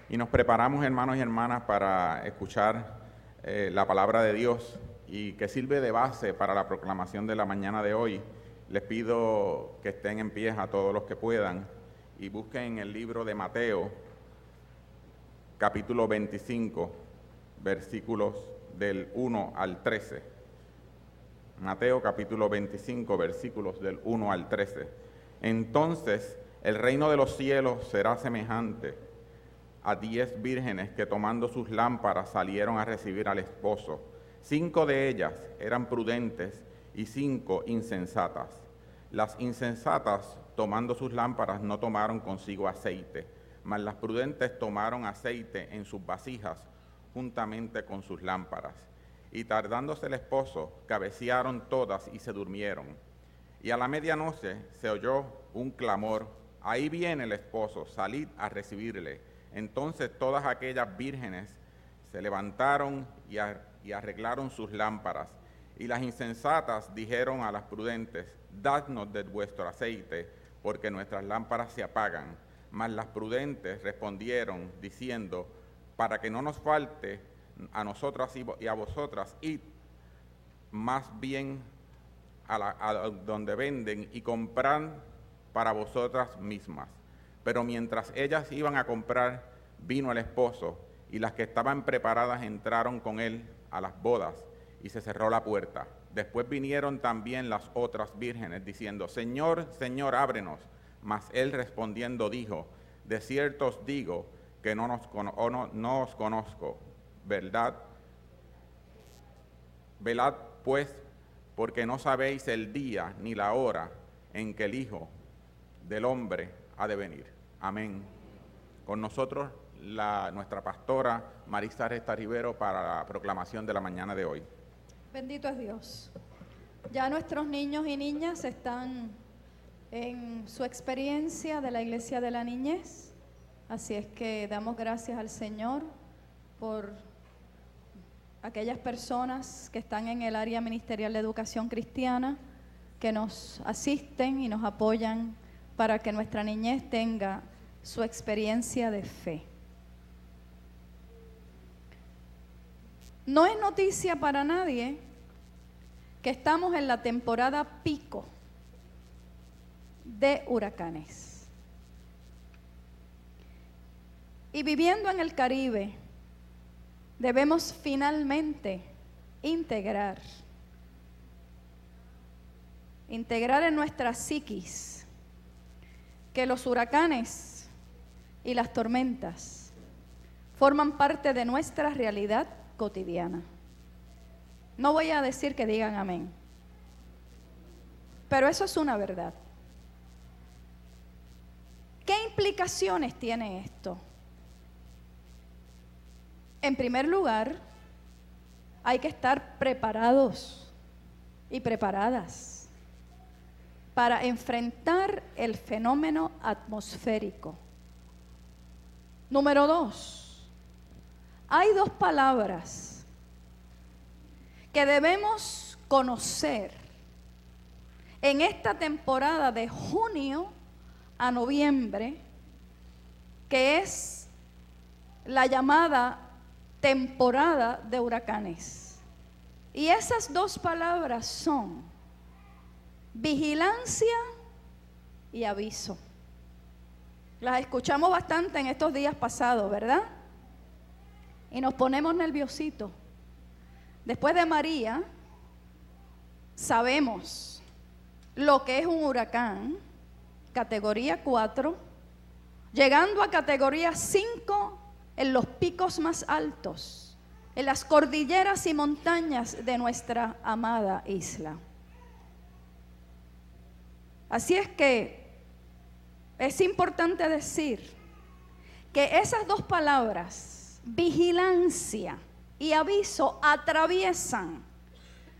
Y nos preparamos, hermanos y hermanas, para escuchar la palabra de Dios y que sirve de base para la proclamación de la mañana de hoy. Les pido que estén en pie a todos los que puedan y busquen el libro de Mateo, capítulo 25, versículos del 1 al 13. Mateo capítulo 25, versículos del 1 al 13. Entonces el reino de los cielos será semejante a 10 vírgenes que tomando sus lámparas salieron a recibir al esposo. 5 de ellas eran prudentes y 5 insensatas. Las insensatas, tomando sus lámparas, no tomaron consigo aceite, mas las prudentes tomaron aceite en sus vasijas juntamente con sus lámparas. Y tardándose el esposo, cabecearon todas y se durmieron. Y a la medianoche se oyó un clamor: ahí viene el esposo, salid a recibirle. Entonces todas aquellas vírgenes se levantaron y arreglaron sus lámparas. Y las insensatas dijeron a las prudentes: dadnos de vuestro aceite, porque nuestras lámparas se apagan. Mas las prudentes respondieron diciendo: para que no nos falte a nosotras y a vosotras, id más bien a donde venden y comprad para vosotras mismas. Pero mientras ellas iban a comprar, vino el esposo, y las que estaban preparadas entraron con él a las bodas, y se cerró la puerta. Después vinieron también las otras vírgenes, diciendo: Señor, Señor, ábrenos. Mas él respondiendo dijo: de cierto os digo que no os conozco, ¿verdad? Velad pues, porque no sabéis el día ni la hora en que el Hijo del Hombre ha de venir. Amén. Con nosotros nuestra pastora Marisa Resta Rivero para la proclamación de la mañana de hoy. Bendito es Dios. Ya nuestros niños y niñas están en su experiencia de la Iglesia de la Niñez, así es que damos gracias al Señor por aquellas personas que están en el área ministerial de educación cristiana, que nos asisten y nos apoyan para que nuestra niñez tenga su experiencia de fe. No es noticia para nadie que estamos en la temporada pico de huracanes. Y viviendo en el Caribe, debemos finalmente integrar en nuestra psiquis que los huracanes y las tormentas forman parte de nuestra realidad cotidiana. No voy a decir que digan amén, pero eso es una verdad. ¿Qué implicaciones tiene esto? En primer lugar, hay que estar preparados y preparadas para enfrentar el fenómeno atmosférico. Número 2, hay 2 palabras que debemos conocer en esta temporada de junio a noviembre, que es la llamada temporada de huracanes. Y esas 2 palabras son vigilancia y aviso. Las escuchamos bastante en estos días pasados, ¿verdad? Y nos ponemos nerviositos. Después de María, sabemos lo que es un huracán, categoría 4, llegando a categoría 5 en los picos más altos, en las cordilleras y montañas de nuestra amada isla. Así es que es importante decir que esas 2 palabras, vigilancia y aviso, atraviesan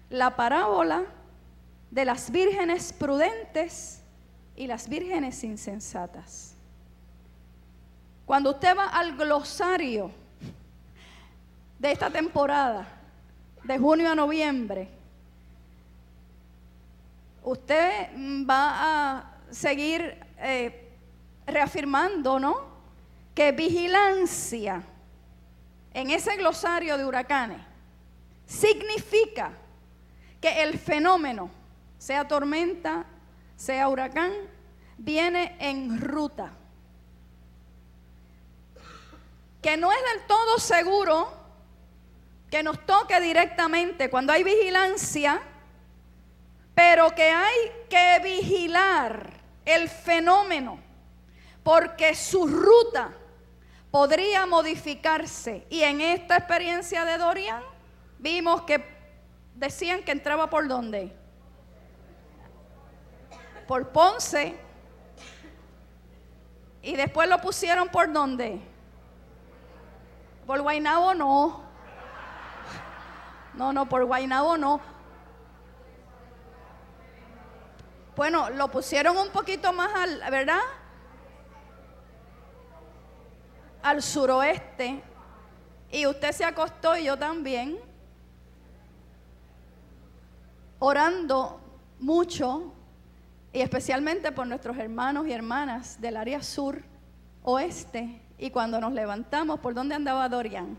la parábola de las vírgenes prudentes y las vírgenes insensatas. Cuando usted va al glosario de esta temporada, de junio a noviembre, usted va a seguir reafirmando, ¿no?, que vigilancia en ese glosario de huracanes significa que el fenómeno, sea tormenta, sea huracán, viene en ruta. Que no es del todo seguro que nos toque directamente cuando hay vigilancia, pero que hay que vigilar el fenómeno, porque su ruta podría modificarse. Y en esta experiencia de Dorian, vimos que decían que entraba ¿por dónde? Por Ponce. Y después lo pusieron ¿por dónde? Por Guaynabo no. No, por Guaynabo no. Bueno, lo pusieron un poquito más al, ¿verdad? Al suroeste. Y usted se acostó y yo también, orando mucho, y especialmente por nuestros hermanos y hermanas del área sur, oeste. Y cuando nos levantamos, ¿por dónde andaba Dorian?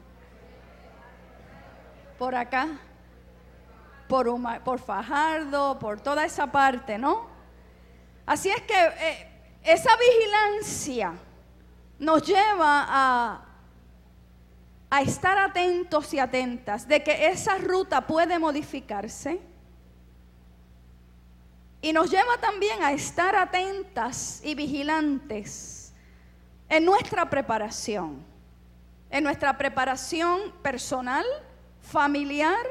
Por acá, por Fajardo, por toda esa parte, ¿no? Así es que esa vigilancia nos lleva a estar atentos y atentas de que esa ruta puede modificarse. Y nos lleva también a estar atentas y vigilantes en nuestra preparación personal, familiar,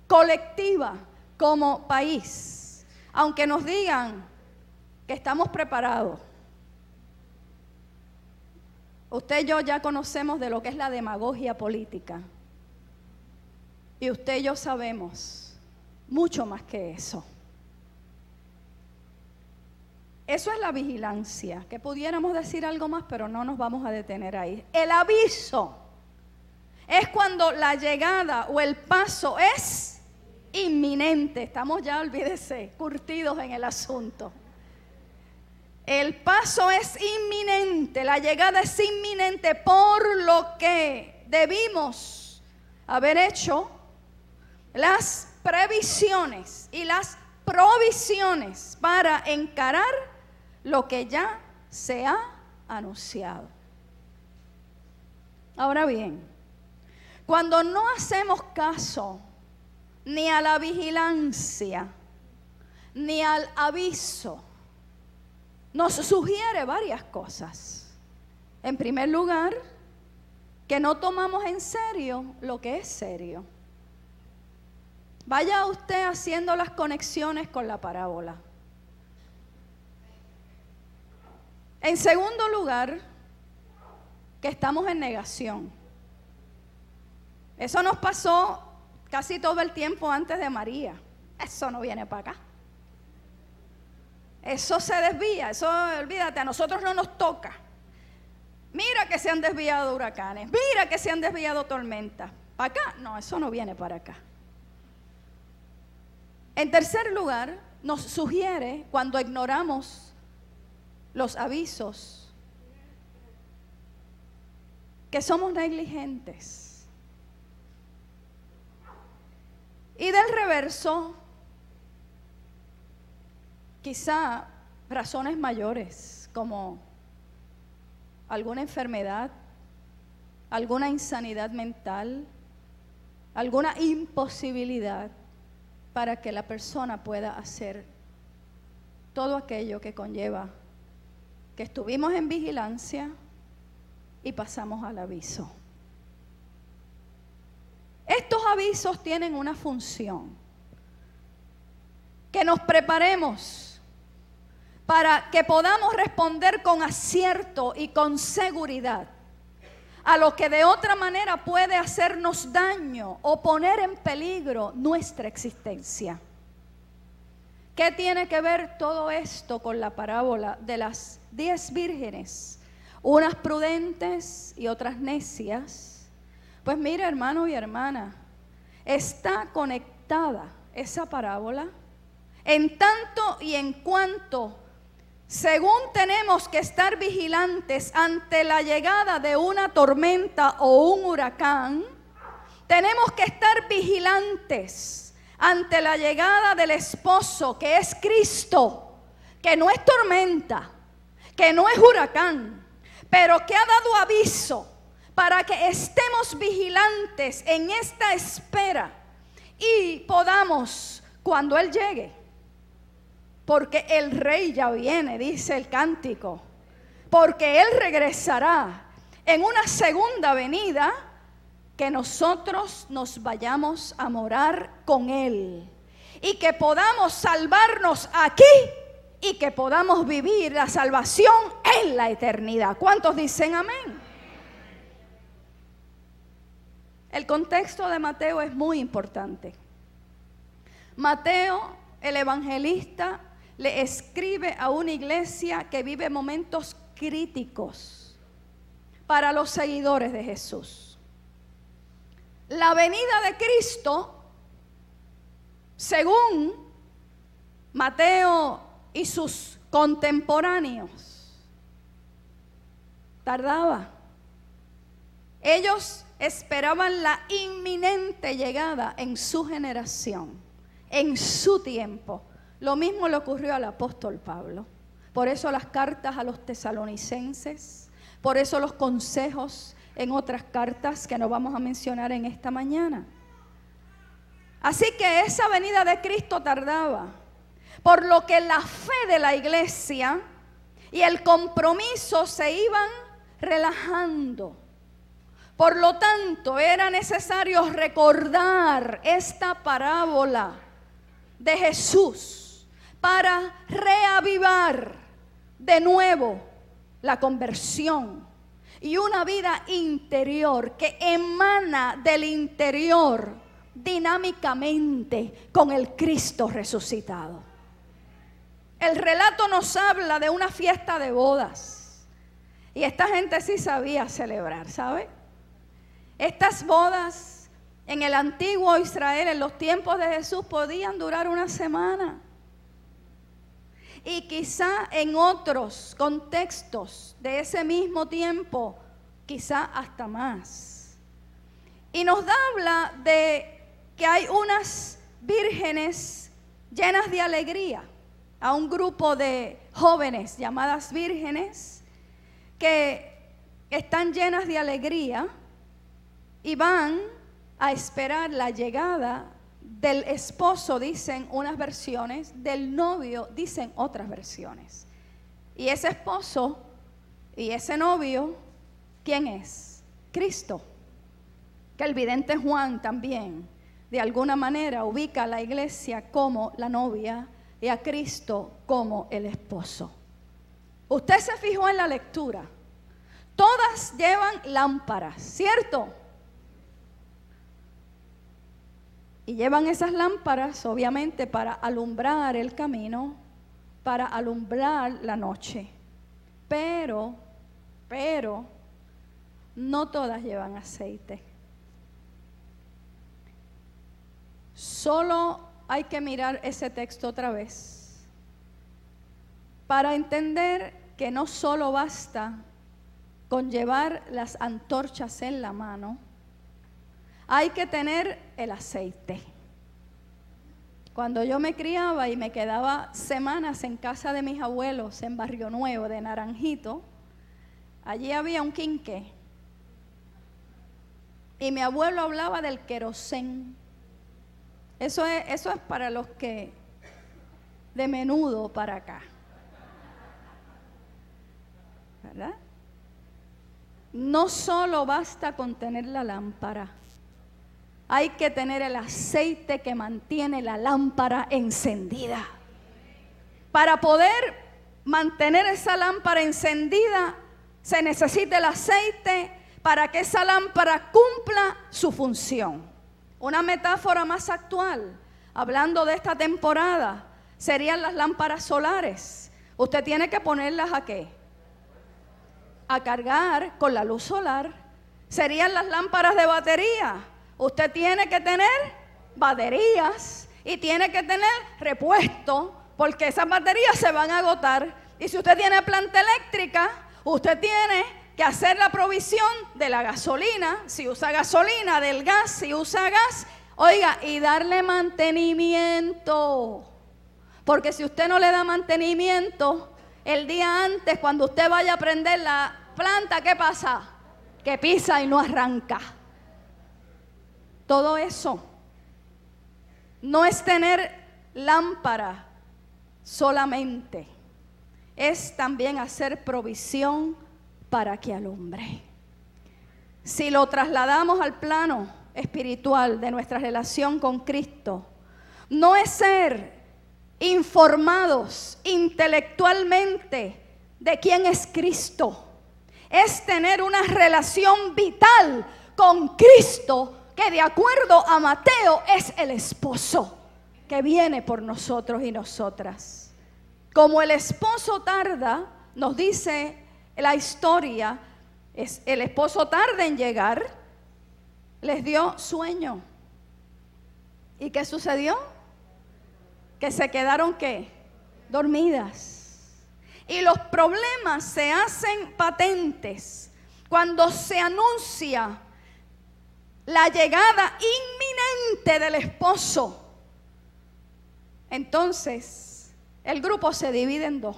colectiva, como país. Aunque nos digan que estamos preparados, usted y yo ya conocemos de lo que es la demagogia política. Y usted y yo sabemos mucho más que eso. Eso es la vigilancia, que pudiéramos decir algo más, pero no nos vamos a detener ahí. El aviso es cuando la llegada o el paso es inminente. Estamos ya, olvídese, curtidos en el asunto. El paso es inminente, la llegada es inminente, por lo que debimos haber hecho las previsiones y las provisiones para encarar lo que ya se ha anunciado. Ahora bien, cuando no hacemos caso ni a la vigilancia ni al aviso, nos sugiere varias cosas. En primer lugar, que no tomamos en serio lo que es serio. Vaya usted haciendo las conexiones con la parábola. En segundo lugar, que estamos en negación. Eso nos pasó casi todo el tiempo antes de María. Eso no viene para acá. Eso se desvía, eso olvídate, a nosotros no nos toca. Mira que se han desviado huracanes, mira que se han desviado tormentas. ¿Para acá? No, eso no viene para acá. En tercer lugar, nos sugiere, cuando ignoramos los avisos, que somos negligentes. Y del reverso, quizá razones mayores, como alguna enfermedad, alguna insanidad mental, alguna imposibilidad para que la persona pueda hacer todo aquello que conlleva que estuvimos en vigilancia y pasamos al aviso. Estos avisos tienen una función: que nos preparemos para que podamos responder con acierto y con seguridad a lo que de otra manera puede hacernos daño o poner en peligro nuestra existencia. ¿Qué tiene que ver todo esto con la parábola de las 10 vírgenes? Unas prudentes y otras necias. Pues mira, hermano y hermana, está conectada esa parábola en tanto y en cuanto según tenemos que estar vigilantes ante la llegada de una tormenta o un huracán, tenemos que estar vigilantes ante la llegada del esposo, que es Cristo, que no es tormenta, que no es huracán, pero que ha dado aviso para que estemos vigilantes en esta espera y podamos, cuando Él llegue, porque el Rey ya viene, dice el cántico, porque Él regresará en una segunda venida, que nosotros nos vayamos a morar con Él y que podamos salvarnos aquí y que podamos vivir la salvación en la eternidad. ¿Cuántos dicen amén? El contexto de Mateo es muy importante. Mateo, el evangelista, le escribe a una iglesia que vive momentos críticos para los seguidores de Jesús. La venida de Cristo, según Mateo y sus contemporáneos, tardaba. Ellos esperaban la inminente llegada en su generación, en su tiempo. Lo mismo le ocurrió al apóstol Pablo. Por eso las cartas a los tesalonicenses, por eso los consejos en otras cartas que no vamos a mencionar en esta mañana. Así que esa venida de Cristo tardaba, por lo que la fe de la iglesia y el compromiso se iban relajando. Por lo tanto, era necesario recordar esta parábola de Jesús para reavivar de nuevo la conversión y una vida interior que emana del interior dinámicamente con el Cristo resucitado. El relato nos habla de una fiesta de bodas. Y esta gente sí sabía celebrar, ¿sabe? Estas bodas en el antiguo Israel, en los tiempos de Jesús, podían durar una semana. Y quizá en otros contextos de ese mismo tiempo, quizá hasta más. Y nos habla de que hay unas vírgenes llenas de alegría, a un grupo de jóvenes llamadas vírgenes que están llenas de alegría y van a esperar la llegada del esposo, dicen unas versiones, del novio, dicen otras versiones. Y ese esposo y ese novio, ¿quién es? Cristo. Que el vidente Juan también, de alguna manera, ubica a la iglesia como la novia y a Cristo como el esposo. Usted se fijó en la lectura. Todas llevan lámparas, ¿cierto? Y llevan esas lámparas, obviamente, para alumbrar el camino, para alumbrar la noche. Pero, no todas llevan aceite. Solo hay que mirar ese texto otra vez para entender que no solo basta con llevar las antorchas en la mano, hay que tener el aceite. Cuando yo me criaba y me quedaba semanas en casa de mis abuelos en Barrio Nuevo de Naranjito, allí había un quinqué. Y mi abuelo hablaba del querosén. Eso es para los que de menudo para acá. ¿Verdad? No solo basta con tener la lámpara. Hay que tener el aceite que mantiene la lámpara encendida. Para poder mantener esa lámpara encendida, se necesita el aceite para que esa lámpara cumpla su función. Una metáfora más actual, hablando de esta temporada, serían las lámparas solares. Usted tiene que ponerlas ¿a qué? A cargar con la luz solar. Serían las lámparas de batería. Usted tiene que tener baterías y tiene que tener repuesto, porque esas baterías se van a agotar Y si usted tiene planta eléctrica, usted tiene que hacer la provisión de la gasolina, si usa gasolina, del gas, si usa gas, oiga, y darle mantenimiento. Porque si usted no le da mantenimiento, el día antes, cuando usted vaya a prender la planta, ¿qué pasa? Que pisa y no arranca. Todo eso no es tener lámpara solamente, es también hacer provisión para que alumbre. Si lo trasladamos al plano espiritual de nuestra relación con Cristo, no es ser informados intelectualmente de quién es Cristo, es tener una relación vital con Cristo, que de acuerdo a Mateo es el esposo que viene por nosotros y nosotras. Como el esposo tarda, nos dice la historia, el esposo tarda en llegar, les dio sueño. ¿Y qué sucedió? Que se quedaron, ¿qué? Dormidas. Y los problemas se hacen patentes cuando se anuncia la llegada inminente del esposo. Entonces, el grupo se divide en dos.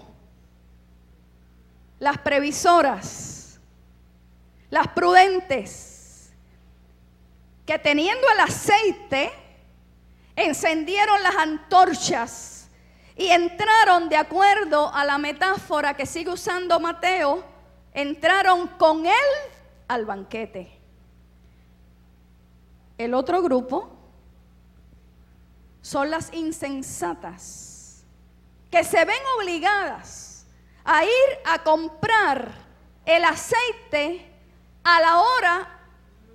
Las previsoras, las prudentes, que teniendo el aceite, encendieron las antorchas y entraron, de acuerdo a la metáfora que sigue usando Mateo, entraron con él al banquete. El otro grupo son las insensatas, que se ven obligadas a ir a comprar el aceite a la hora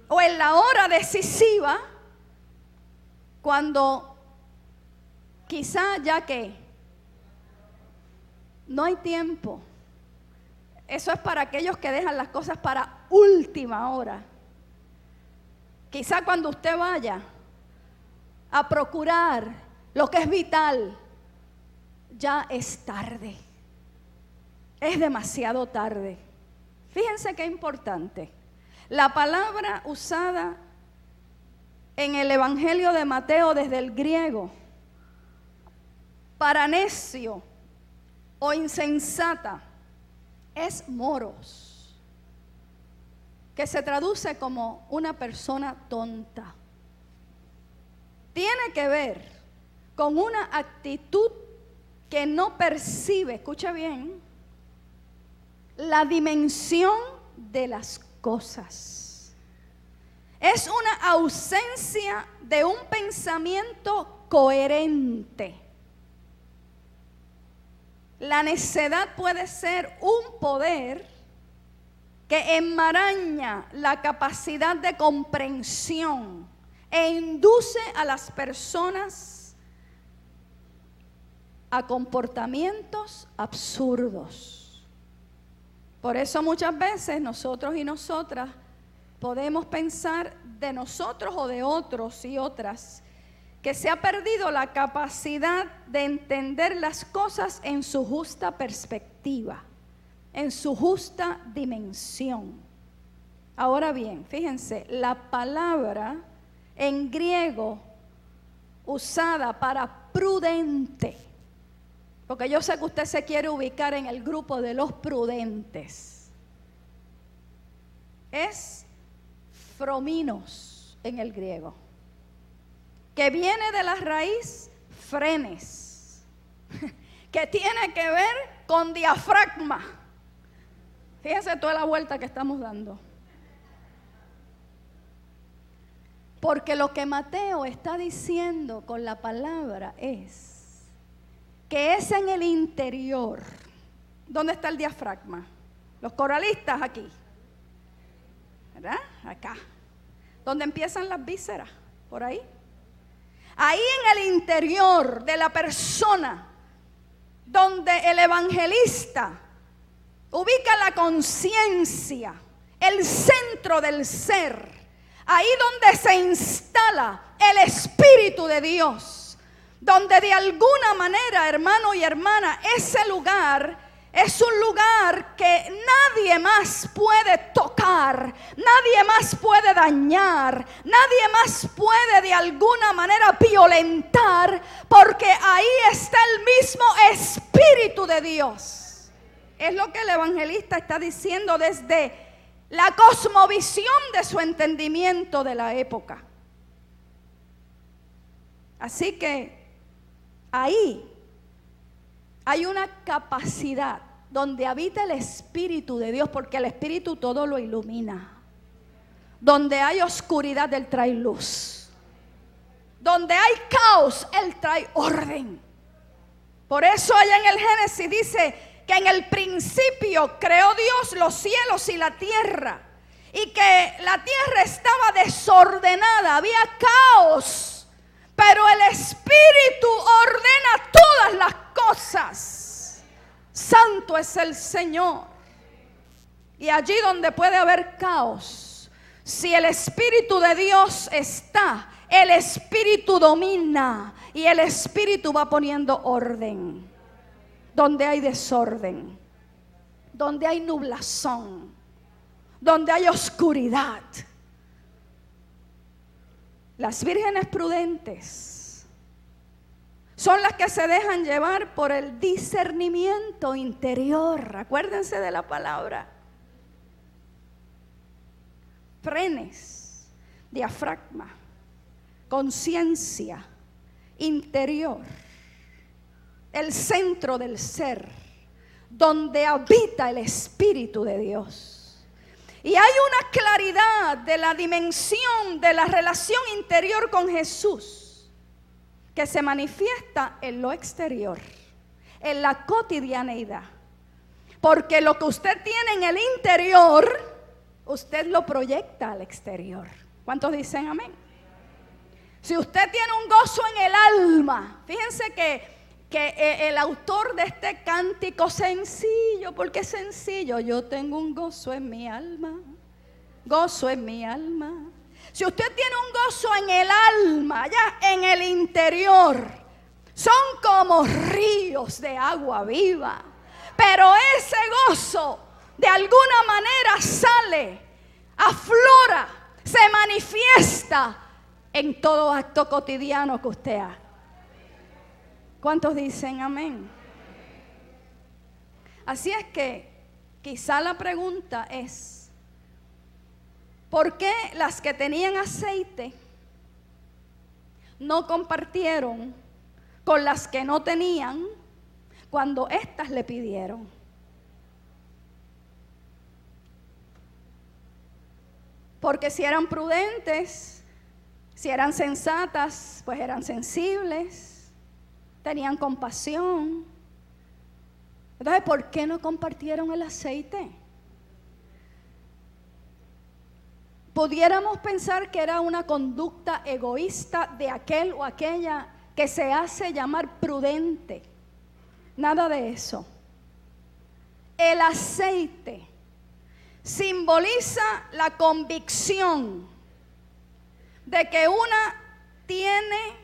o en la hora decisiva, cuando quizá ya que no hay tiempo. Eso es para aquellos que dejan las cosas para última hora. Quizá cuando usted vaya a procurar lo que es vital, ya es tarde. Es demasiado tarde. Fíjense qué importante. La palabra usada en el Evangelio de Mateo desde el griego para necio o insensata es moros, que se traduce como una persona tonta. Tiene que ver con una actitud que no percibe, escucha bien, la dimensión de las cosas. Es una ausencia de un pensamiento coherente. La necedad puede ser un poder que enmaraña la capacidad de comprensión e induce a las personas a comportamientos absurdos. Por eso muchas veces nosotros y nosotras podemos pensar de nosotros o de otros y otras que se ha perdido la capacidad de entender las cosas en su justa perspectiva, en su justa dimensión. Ahora bien, fíjense, la palabra en griego usada para prudente, porque yo sé que usted se quiere ubicar en el grupo de los prudentes, es frominos en el griego, que viene de la raíz frenes, que tiene que ver con diafragma. Fíjense toda la vuelta que estamos dando. Porque lo que Mateo está diciendo con la palabra es que es en el interior. ¿Dónde está el diafragma? Los coralistas aquí, ¿verdad? Acá. ¿Dónde empiezan las vísceras? Por ahí. Ahí en el interior de la persona, donde el evangelista ubica la conciencia, el centro del ser, ahí donde se instala el Espíritu de Dios, donde de alguna manera, hermano y hermana, ese lugar Es un lugar que nadie más puede tocar, nadie más puede dañar, nadie más puede de alguna manera violentar, porque ahí está el mismo Espíritu de Dios. Es lo que el evangelista está diciendo desde la cosmovisión de su entendimiento de la época. Así que ahí hay una capacidad donde habita el Espíritu de Dios, porque el Espíritu todo lo ilumina. Donde hay oscuridad, Él trae luz. Donde hay caos, Él trae orden. Por eso allá en el Génesis dice que en el principio creó Dios los cielos y la tierra, y que la tierra estaba desordenada, había caos. Pero el Espíritu ordena todas las cosas. Santo es el Señor. Y allí donde puede haber caos, si el Espíritu de Dios está, el Espíritu domina y el Espíritu va poniendo orden. Donde hay desorden, donde hay nublazón, donde hay oscuridad. Las vírgenes prudentes son las que se dejan llevar por el discernimiento interior. Acuérdense de la palabra. Frenes, diafragma, conciencia interior, el centro del ser, donde habita el Espíritu de Dios. Y hay una claridad de la dimensión de la relación interior con Jesús que se manifiesta en lo exterior, en la cotidianeidad. Porque lo que usted tiene en el interior, usted lo proyecta al exterior. ¿Cuántos dicen amén? Si usted tiene un gozo en el alma, fíjense que el autor de este cántico sencillo, porque es sencillo, yo tengo un gozo en mi alma, gozo en mi alma. Si usted tiene un gozo en el alma, allá en el interior, son como ríos de agua viva, pero ese gozo de alguna manera sale, aflora, se manifiesta en todo acto cotidiano que usted haga. ¿Cuántos dicen amén? Así es que quizá la pregunta es, ¿por qué las que tenían aceite no compartieron con las que no tenían cuando éstas le pidieron? Porque si eran prudentes, si eran sensatas, pues eran sensibles, tenían compasión. Entonces, ¿por qué no compartieron el aceite? Pudiéramos pensar que era una conducta egoísta de aquel o aquella que se hace llamar prudente. Nada de eso. El aceite simboliza la convicción de que una tiene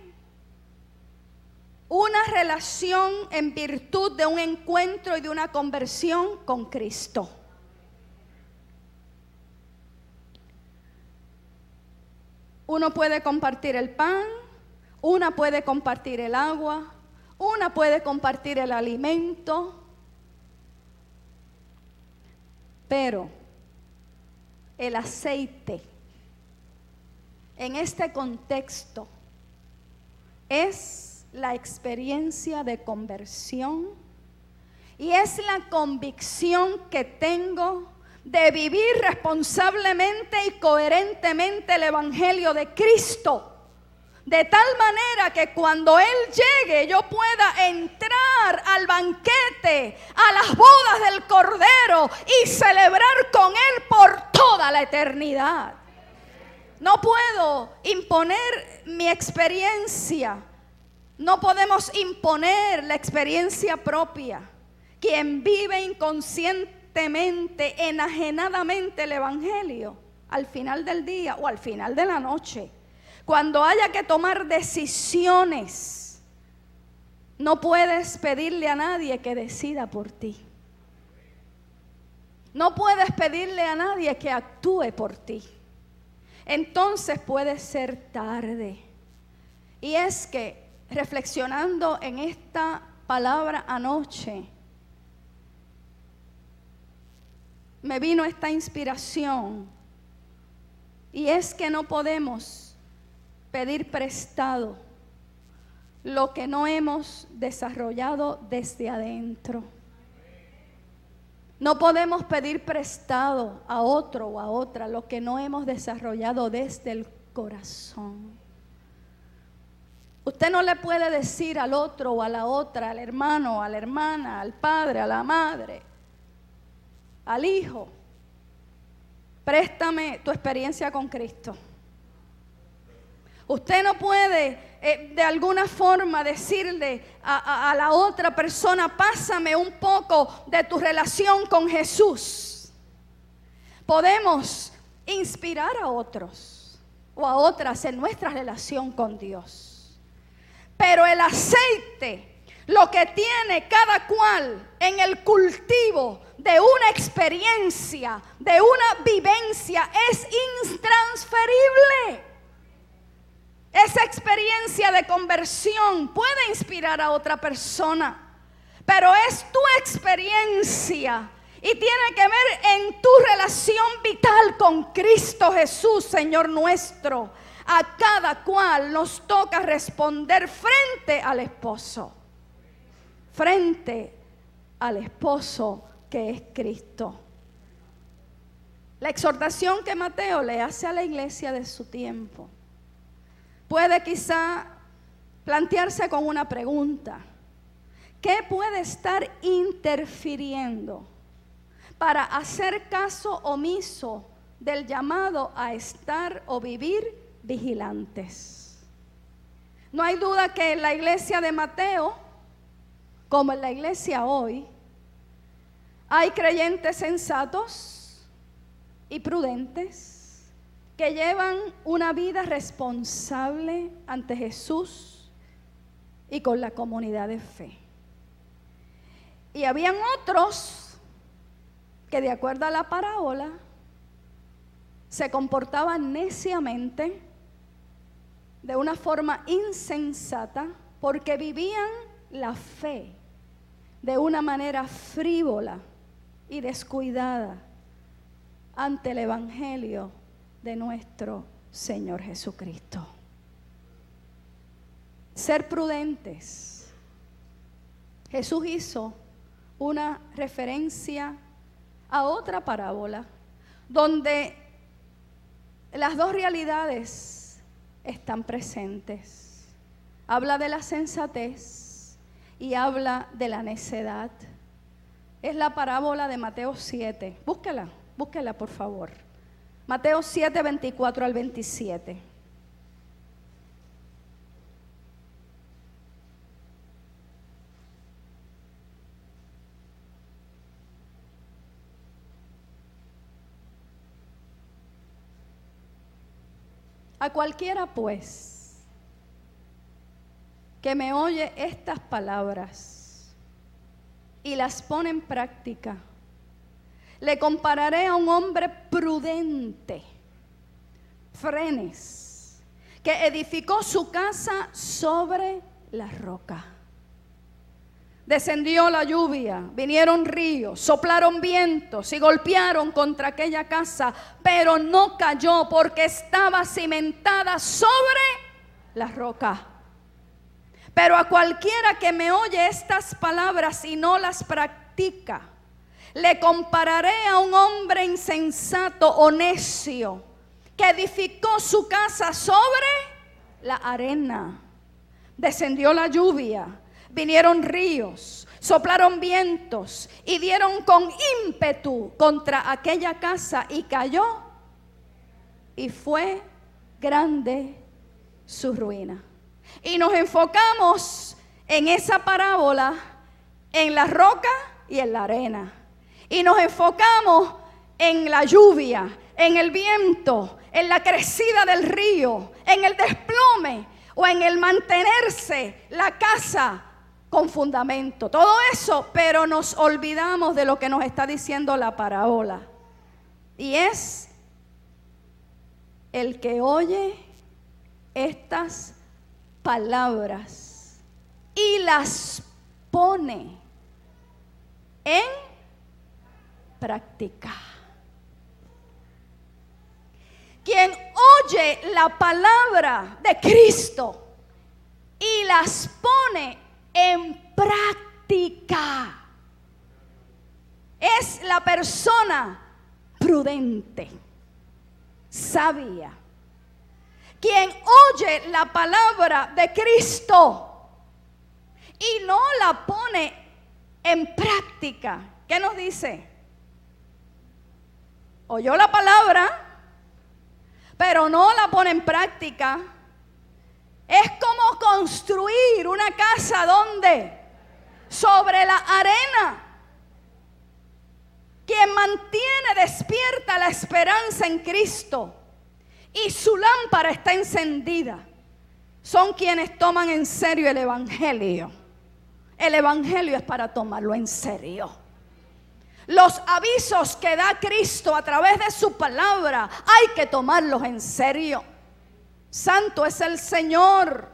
una relación en virtud de un encuentro y de una conversión con Cristo. Uno puede compartir el pan, una puede compartir el agua, una puede compartir el alimento, pero el aceite en este contexto es la experiencia de conversión y es la convicción que tengo de vivir responsablemente y coherentemente el Evangelio de Cristo, de tal manera que cuando Él llegue yo pueda entrar al banquete, a las bodas del Cordero y celebrar con Él por toda la eternidad. No puedo imponer mi experiencia. No podemos imponer la experiencia propia. Quien vive inconscientemente, enajenadamente el Evangelio, al final del día o al final de la noche, cuando haya que tomar decisiones, no puedes pedirle a nadie que decida por ti. No puedes pedirle a nadie que actúe por ti. Entonces puede ser tarde. Y es que, reflexionando en esta palabra anoche, me vino esta inspiración. Y es que no podemos pedir prestado lo que no hemos desarrollado desde adentro. No podemos pedir prestado a otro o a otra lo que no hemos desarrollado desde el corazón. Usted no le puede decir al otro o a la otra, al hermano, a la hermana, al padre, a la madre, al hijo: préstame tu experiencia con Cristo. Usted no puede de alguna forma decirle a la otra persona: pásame un poco de tu relación con Jesús. Podemos inspirar a otros o a otras en nuestra relación con Dios. Pero el aceite, lo que tiene cada cual en el cultivo de una experiencia, de una vivencia, es intransferible. Esa experiencia de conversión puede inspirar a otra persona, pero es tu experiencia y tiene que ver en tu relación vital con Cristo Jesús, Señor nuestro. A cada cual nos toca responder frente al esposo, frente al esposo que es Cristo. La exhortación que Mateo le hace a la iglesia de su tiempo puede quizá plantearse con una pregunta: ¿qué puede estar interfiriendo para hacer caso omiso del llamado a estar o vivir vigilantes? No hay duda que en la iglesia de Mateo, como en la iglesia hoy, hay creyentes sensatos y prudentes que llevan una vida responsable ante Jesús y con la comunidad de fe. Y habían otros que, de acuerdo a la parábola, se comportaban neciamente, de una forma insensata, porque vivían la fe de una manera frívola y descuidada ante el evangelio de nuestro Señor Jesucristo. Ser prudentes. Jesús hizo una referencia a otra parábola donde las dos realidades están presentes. Habla de la sensatez y habla de la necedad. Es la parábola de Mateo 7. Búsquela por favor. Mateo 7, 24 al 27. A cualquiera, pues, que me oye estas palabras y las pone en práctica, le compararé a un hombre prudente, frenes, que edificó su casa sobre la roca. Descendió la lluvia, vinieron ríos, soplaron vientos y golpearon contra aquella casa, pero no cayó porque estaba cimentada sobre la roca. Pero a cualquiera que me oye estas palabras y no las practica, le compararé a un hombre insensato o necio que edificó su casa sobre la arena. Descendió la lluvia, vinieron ríos, soplaron vientos y dieron con ímpetu contra aquella casa y cayó, y fue grande su ruina. Y nos enfocamos en esa parábola, en la roca y en la arena. Y nos enfocamos en la lluvia, en el viento, en la crecida del río, en el desplome o en el mantenerse la casa con fundamento, todo eso, pero nos olvidamos de lo que nos está diciendo la parábola. Y es el que oye estas palabras y las pone en práctica. Quien oye la palabra de Cristo y las pone en práctica es la persona prudente, sabia. Quien oye la palabra de Cristo y no la pone en práctica, ¿qué nos dice? Oyó la palabra, pero no la pone en práctica. Es como construir una casa, ¿dónde? Sobre la arena. Quien mantiene despierta la esperanza en Cristo y su lámpara está encendida, son quienes toman en serio el Evangelio. El Evangelio es para tomarlo en serio. Los avisos que da Cristo a través de su palabra hay que tomarlos en serio. Santo es el Señor.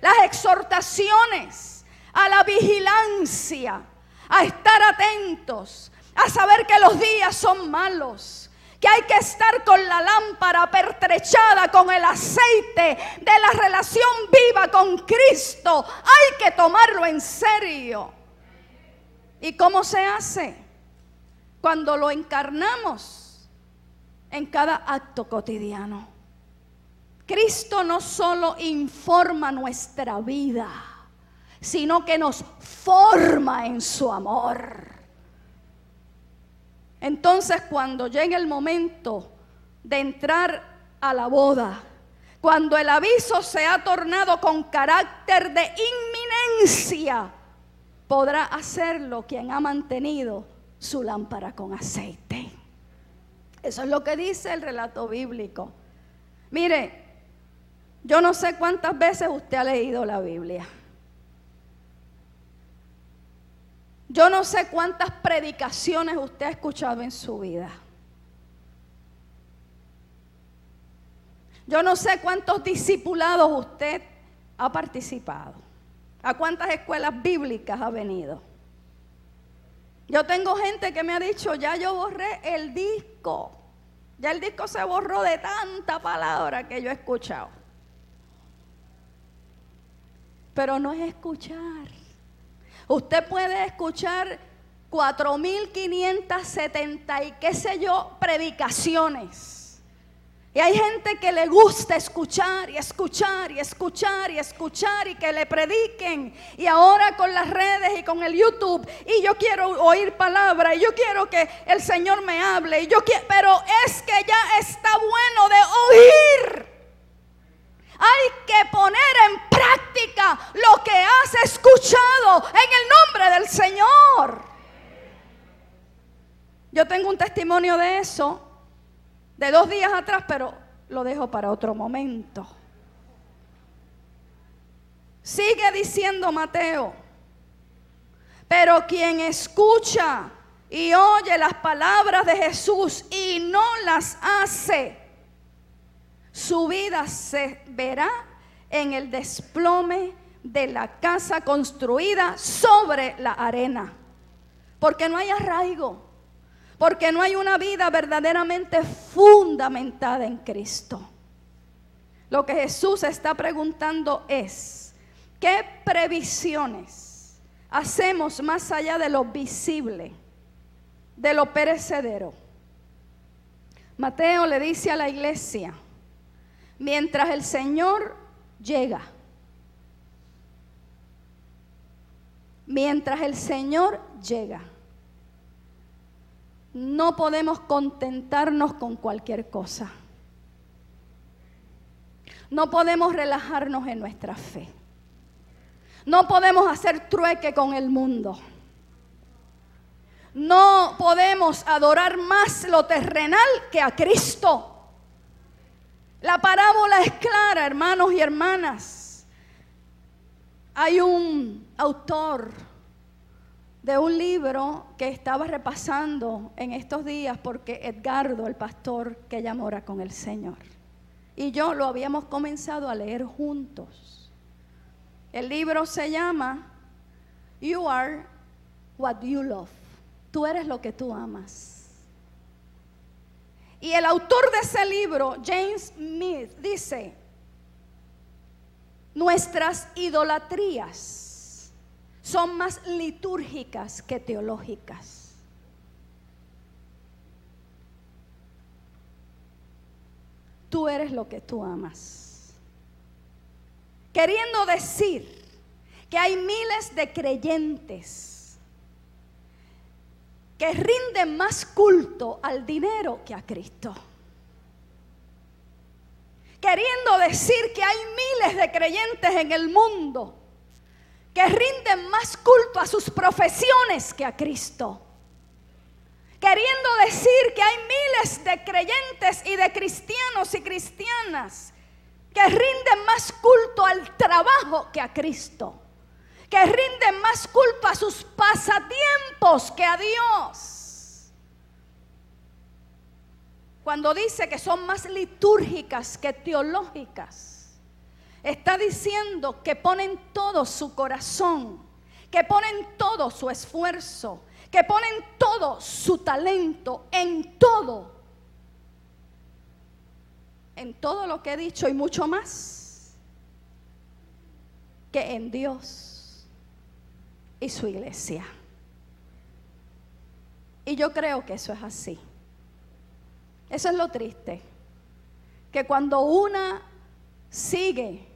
Las exhortaciones a la vigilancia, a estar atentos, a saber que los días son malos, que hay que estar con la lámpara pertrechada con el aceite de la relación viva con Cristo. Hay que tomarlo en serio. ¿Y cómo se hace? Cuando lo encarnamos en cada acto cotidiano. Cristo no solo informa nuestra vida, sino que nos forma en su amor. Entonces, cuando llegue el momento de entrar a la boda, cuando el aviso se ha tornado con carácter de inminencia, podrá hacerlo quien ha mantenido su lámpara con aceite. Eso es lo que dice el relato bíblico. Mire, yo no sé cuántas veces usted ha leído la Biblia. Yo no sé cuántas predicaciones usted ha escuchado en su vida. Yo no sé cuántos discipulados usted ha participado. A cuántas escuelas bíblicas ha venido. Yo tengo gente que me ha dicho, ya yo borré el disco. Ya el disco se borró de tanta palabra que yo he escuchado. Pero no es escuchar. Usted puede escuchar 4.570 y qué sé yo, predicaciones. Y hay gente que le gusta escuchar y escuchar y escuchar y escuchar y que le prediquen. Y ahora con las redes y con el YouTube, y yo quiero oír palabra, y yo quiero que el Señor me hable, y yo quiero, pero es que ya está bueno de oír. Hay que poner en práctica lo que has escuchado en el nombre del Señor. Yo tengo un testimonio de eso, de 2 días atrás, pero lo dejo para otro momento. Sigue diciendo Mateo, pero quien escucha y oye las palabras de Jesús y no las hace, su vida se verá en el desplome de la casa construida sobre la arena. Porque no hay arraigo, porque no hay una vida verdaderamente fundamentada en Cristo. Lo que Jesús está preguntando es, ¿qué previsiones hacemos más allá de lo visible, de lo perecedero? Mateo le dice a la iglesia, mientras el Señor llega, no podemos contentarnos con cualquier cosa. No podemos relajarnos en nuestra fe. No podemos hacer trueque con el mundo. No podemos adorar más lo terrenal que a Cristo. La parábola es clara, hermanos y hermanas. Hay un autor de un libro que estaba repasando en estos días porque Edgardo, el pastor que ya mora con el Señor, y yo lo habíamos comenzado a leer juntos. El libro se llama You Are What You Love. Tú eres lo que tú amas. Y el autor de ese libro, James Smith, dice: nuestras idolatrías son más litúrgicas que teológicas. Tú eres lo que tú amas. Queriendo decir que hay miles de creyentes que rinden más culto al dinero que a Cristo. Queriendo decir que hay miles de creyentes en el mundo que rinden más culto a sus profesiones que a Cristo. Queriendo decir que hay miles de creyentes y de cristianos y cristianas que rinden más culto al trabajo que a Cristo, que rinden más culto a sus pasatiempos que a Dios. Cuando dice que son más litúrgicas que teológicas, está diciendo que ponen todo su corazón, que ponen todo su esfuerzo, que ponen todo su talento en todo lo que he dicho y mucho más, que en Dios y su iglesia. Y yo creo que eso es así. Eso es lo triste, que cuando una sigue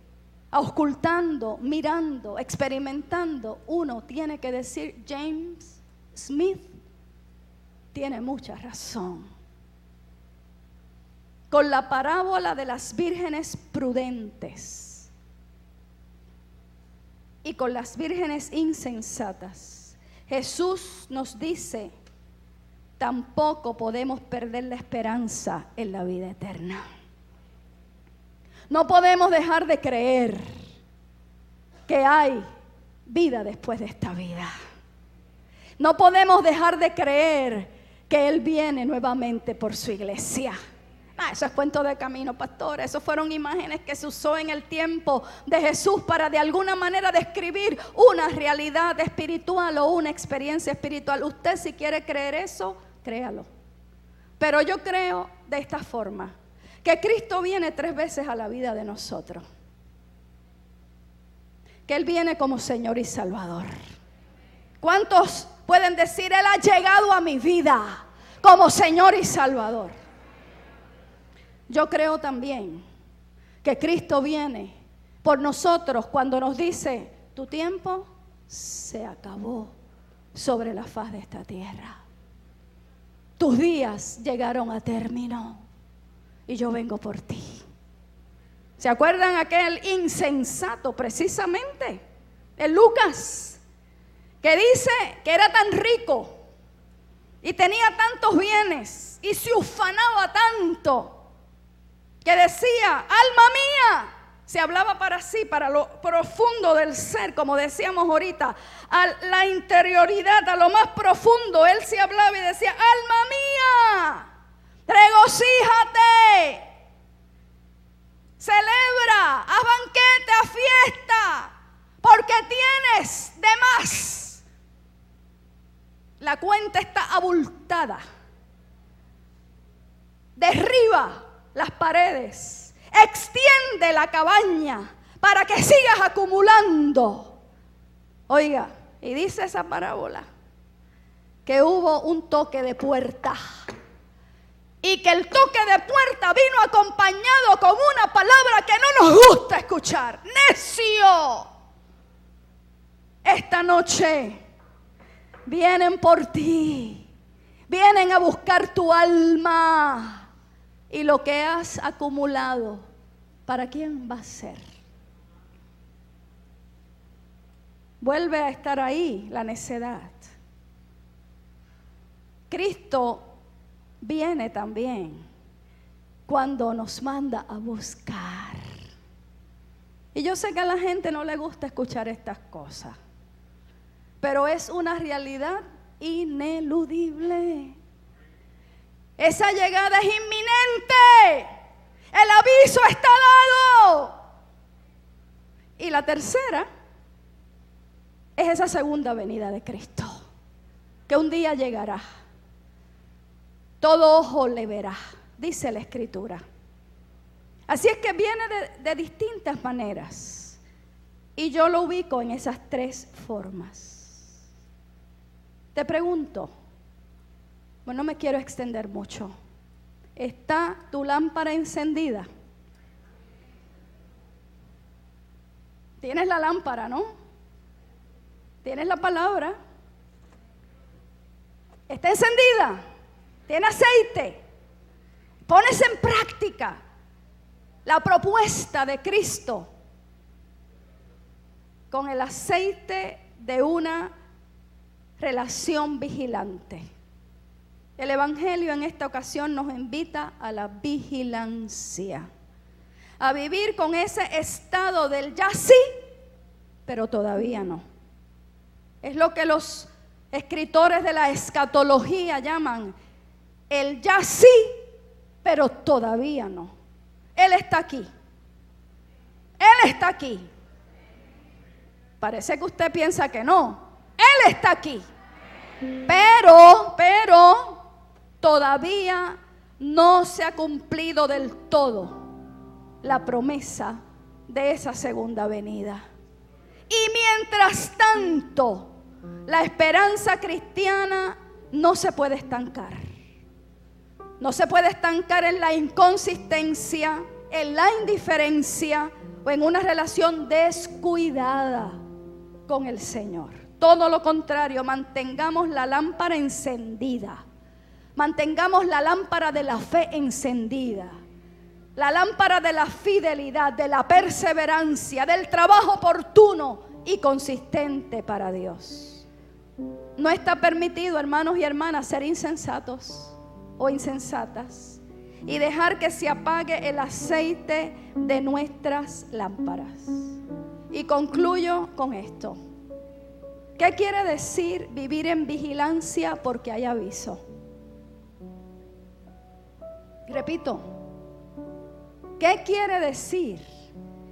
auscultando, mirando, experimentando, uno tiene que decir: James Smith tiene mucha razón. Con la parábola de las vírgenes prudentes y con las vírgenes insensatas, Jesús nos dice: tampoco podemos perder la esperanza en la vida eterna. No podemos dejar de creer que hay vida después de esta vida. No podemos dejar de creer que Él viene nuevamente por su iglesia. Eso es cuento de camino, pastor. Esas fueron imágenes que se usó en el tiempo de Jesús para de alguna manera describir una realidad espiritual o una experiencia espiritual. Usted, si quiere creer eso, créalo. Pero yo creo de esta forma: que Cristo viene 3 veces a la vida de nosotros. Que Él viene como Señor y Salvador. ¿Cuántos pueden decir: Él ha llegado a mi vida como Señor y Salvador? Yo creo también que Cristo viene por nosotros cuando nos dice: tu tiempo se acabó sobre la faz de esta tierra. Tus días llegaron a término y yo vengo por ti. ¿Se acuerdan aquel insensato precisamente? El Lucas, que dice que era tan rico y tenía tantos bienes y se ufanaba tanto que decía: alma mía, se hablaba para sí, para lo profundo del ser, como decíamos ahorita, a la interioridad, a lo más profundo. Él se hablaba y decía: alma mía, regocíjate, celebra, haz banquete, haz fiesta, porque tienes de más. La cuenta está abultada. Derriba las paredes, extiende la cabaña para que sigas acumulando. Oiga, y dice esa parábola que hubo un toque de puerta y que el toque de puerta vino acompañado con una palabra que no nos gusta escuchar: necio. Esta noche vienen por ti, vienen a buscar tu alma. Y lo que has acumulado, ¿para quién va a ser? Vuelve a estar ahí la necedad. Cristo viene también cuando nos manda a buscar. Y yo sé que a la gente no le gusta escuchar estas cosas, pero es una realidad ineludible. Esa llegada es inminente. El aviso está dado. Y la tercera es esa segunda venida de Cristo, que un día llegará. Todo ojo le verá, dice la Escritura. Así es que viene de distintas maneras. Y yo lo ubico en esas tres formas. Te pregunto, bueno, no me quiero extender mucho. ¿Está tu lámpara encendida? Tienes la lámpara, ¿no? Tienes la palabra. Está encendida. Tiene aceite. Pones en práctica la propuesta de Cristo con el aceite de una relación vigilante. El Evangelio en esta ocasión nos invita a la vigilancia, a vivir con ese estado del ya sí, pero todavía no. Es lo que los escritores de la escatología llaman el ya sí, pero todavía no. Él está aquí. Él está aquí. Parece que usted piensa que no. Él está aquí. Pero todavía no se ha cumplido del todo la promesa de esa segunda venida. Y mientras tanto, la esperanza cristiana no se puede estancar. No se puede estancar en la inconsistencia, en la indiferencia o en una relación descuidada con el Señor. Todo lo contrario, mantengamos la lámpara encendida. Mantengamos la lámpara de la fe encendida. La lámpara de la fidelidad, de la perseverancia, del trabajo oportuno y consistente para Dios. No está permitido, hermanos y hermanas, ser insensatos o insensatas y dejar que se apague el aceite de nuestras lámparas. Y concluyo con esto. ¿Qué quiere decir vivir en vigilancia porque hay aviso? Repito, ¿qué quiere decir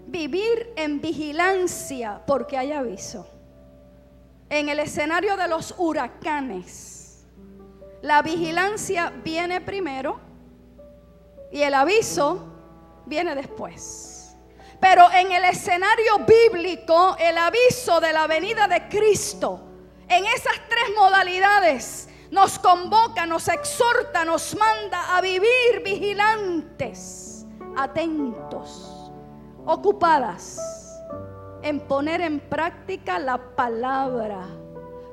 vivir en vigilancia porque hay aviso? En el escenario de los huracanes, la vigilancia viene primero y el aviso viene después. Pero en el escenario bíblico, el aviso de la venida de Cristo, en esas tres modalidades, nos convoca, nos exhorta, nos manda a vivir vigilantes, atentos, ocupadas en poner en práctica la palabra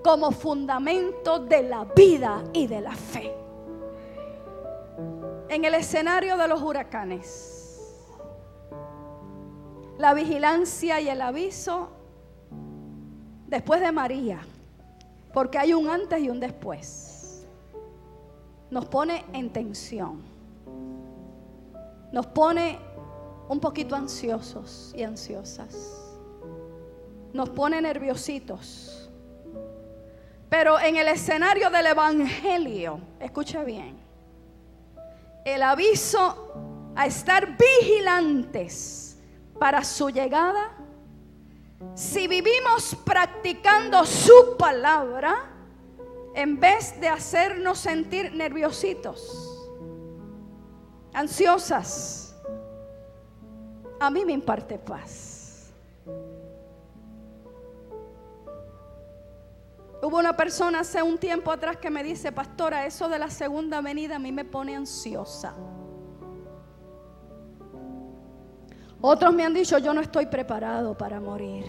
como fundamento de la vida y de la fe. En el escenario de los huracanes, la vigilancia y el aviso después de María, porque hay un antes y un después, nos pone en tensión, nos pone un poquito ansiosos y ansiosas, nos pone nerviositos. Pero en el escenario del Evangelio, escucha bien, el aviso a estar vigilantes para su llegada, si vivimos practicando su palabra, en vez de hacernos sentir nerviositos, ansiosas, a mí me imparte paz. Hubo una persona hace un tiempo atrás que me dice: pastora, eso de la segunda venida a mí me pone ansiosa. Otros me han dicho: yo no estoy preparado para morir.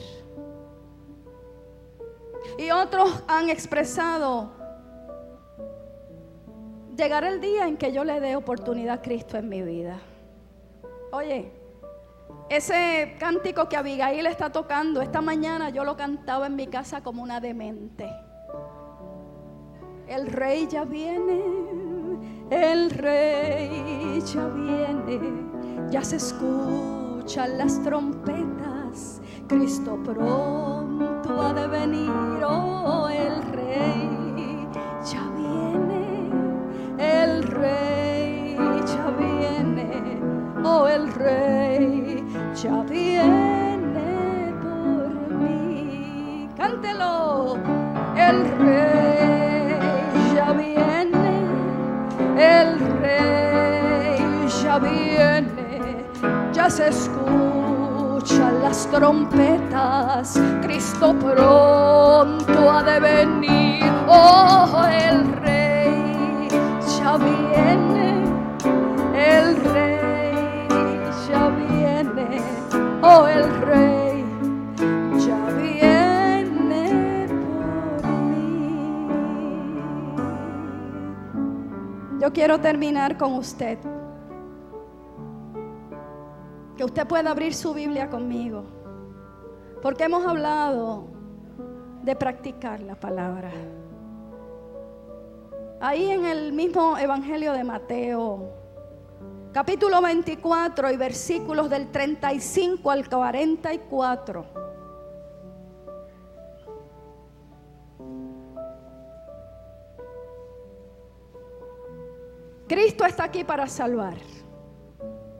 Y otros han expresado: llegará el día en que yo le dé oportunidad a Cristo en mi vida. Oye, ese cántico que Abigail está tocando esta mañana, yo lo cantaba en mi casa como una demente. El rey ya viene, el rey ya viene, ya se escuchan las trompetas, trompetas, Cristo pronto ha de venir, oh, el Rey ya viene, el Rey ya viene, oh, el Rey ya viene por mí. Cántelo, el Rey ya viene, el Rey ya viene, ya se escuchan las trompetas, Cristo pronto ha de venir, oh, el Rey ya viene, el Rey ya viene, oh, el Rey ya viene por mí. Yo quiero terminar con usted. Que usted pueda abrir su Biblia conmigo, porque hemos hablado de practicar la palabra. Ahí en el mismo Evangelio de Mateo, capítulo 24 y versículos del 35 al 44. Cristo está aquí para salvar.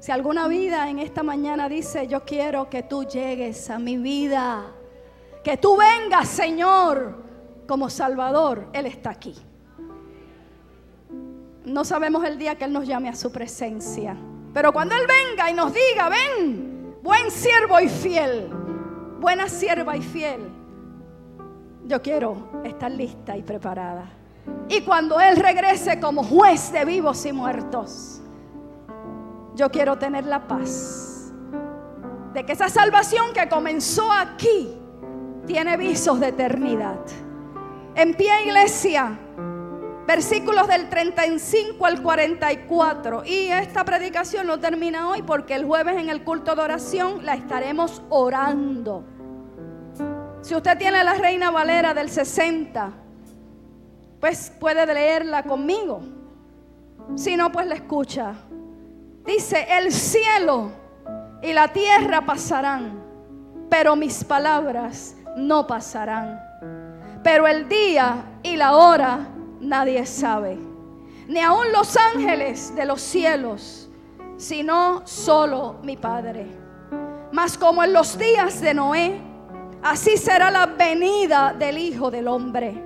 Si alguna vida en esta mañana dice: yo quiero que tú llegues a mi vida, que tú vengas, Señor, como Salvador, Él está aquí. No sabemos el día que Él nos llame a su presencia, pero cuando Él venga y nos diga: ven, buen siervo y fiel, buena sierva y fiel, yo quiero estar lista y preparada. Y cuando Él regrese como juez de vivos y muertos, yo quiero tener la paz de que esa salvación que comenzó aquí tiene visos de eternidad. En pie, iglesia, versículos del 35 al 44. Y esta predicación no termina hoy, porque el jueves en el culto de oración la estaremos orando. Si usted tiene la Reina Valera del 60, pues puede leerla conmigo. Si no, pues la escucha. Dice: el cielo y la tierra pasarán, pero mis palabras no pasarán. Pero el día y la hora nadie sabe, ni aun los ángeles de los cielos, sino solo mi Padre. Mas como en los días de Noé, así será la venida del Hijo del Hombre.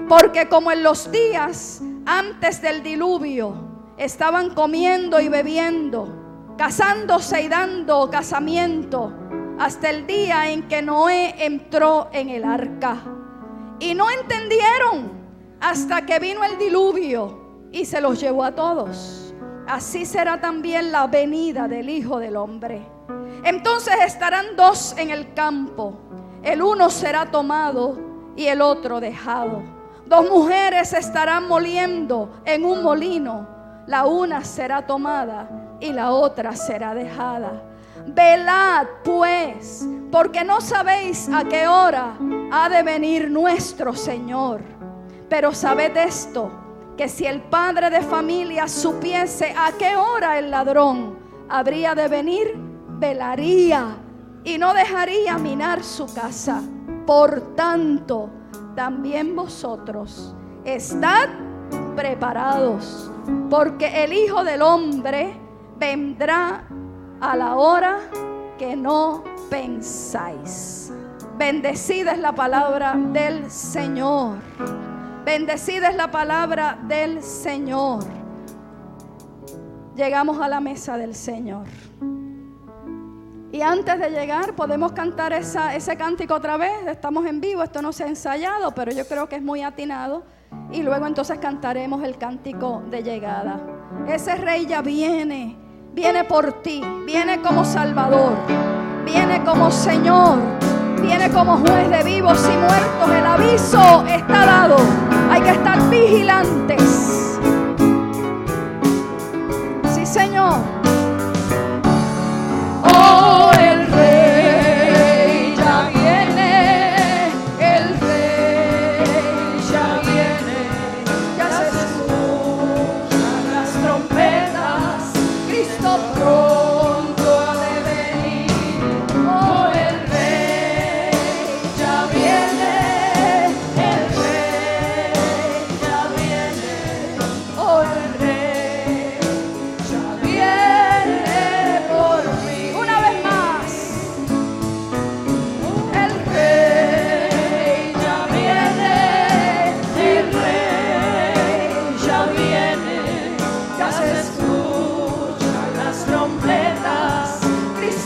Porque como en los días antes del diluvio, estaban comiendo y bebiendo, casándose y dando casamiento, hasta el día en que Noé entró en el arca. Y no entendieron hasta que vino el diluvio y se los llevó a todos. Así será también la venida del Hijo del Hombre. Entonces estarán dos en el campo, el uno será tomado y el otro dejado. Dos mujeres estarán moliendo en un molino, la una será tomada y la otra será dejada. Velad pues, porque no sabéis a qué hora ha de venir nuestro Señor. Pero sabed esto, que si el padre de familia supiese a qué hora el ladrón habría de venir, velaría y no dejaría minar su casa. Por tanto, también vosotros estad preparados, porque el Hijo del Hombre vendrá a la hora que no pensáis. Bendecida es la palabra del Señor. Bendecida es la palabra del Señor. Llegamos a la mesa del Señor. Y antes de llegar podemos cantar ese cántico otra vez. Estamos en vivo, esto no se ha ensayado, pero yo creo que es muy atinado. Y luego entonces cantaremos el cántico de llegada. Ese Rey ya viene, viene por ti, viene como Salvador, viene como Señor, viene como juez de vivos y muertos. El aviso está dado, hay que estar vigilantes. Sí, Señor. Oh, el Rey ya viene, el Rey ya viene, ya se escuchan las trompetas, Cristo pronto ha de venir. Oh, el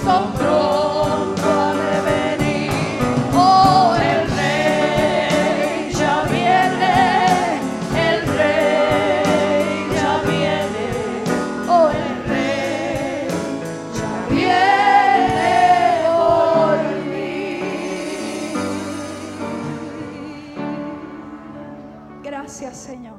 asombroso.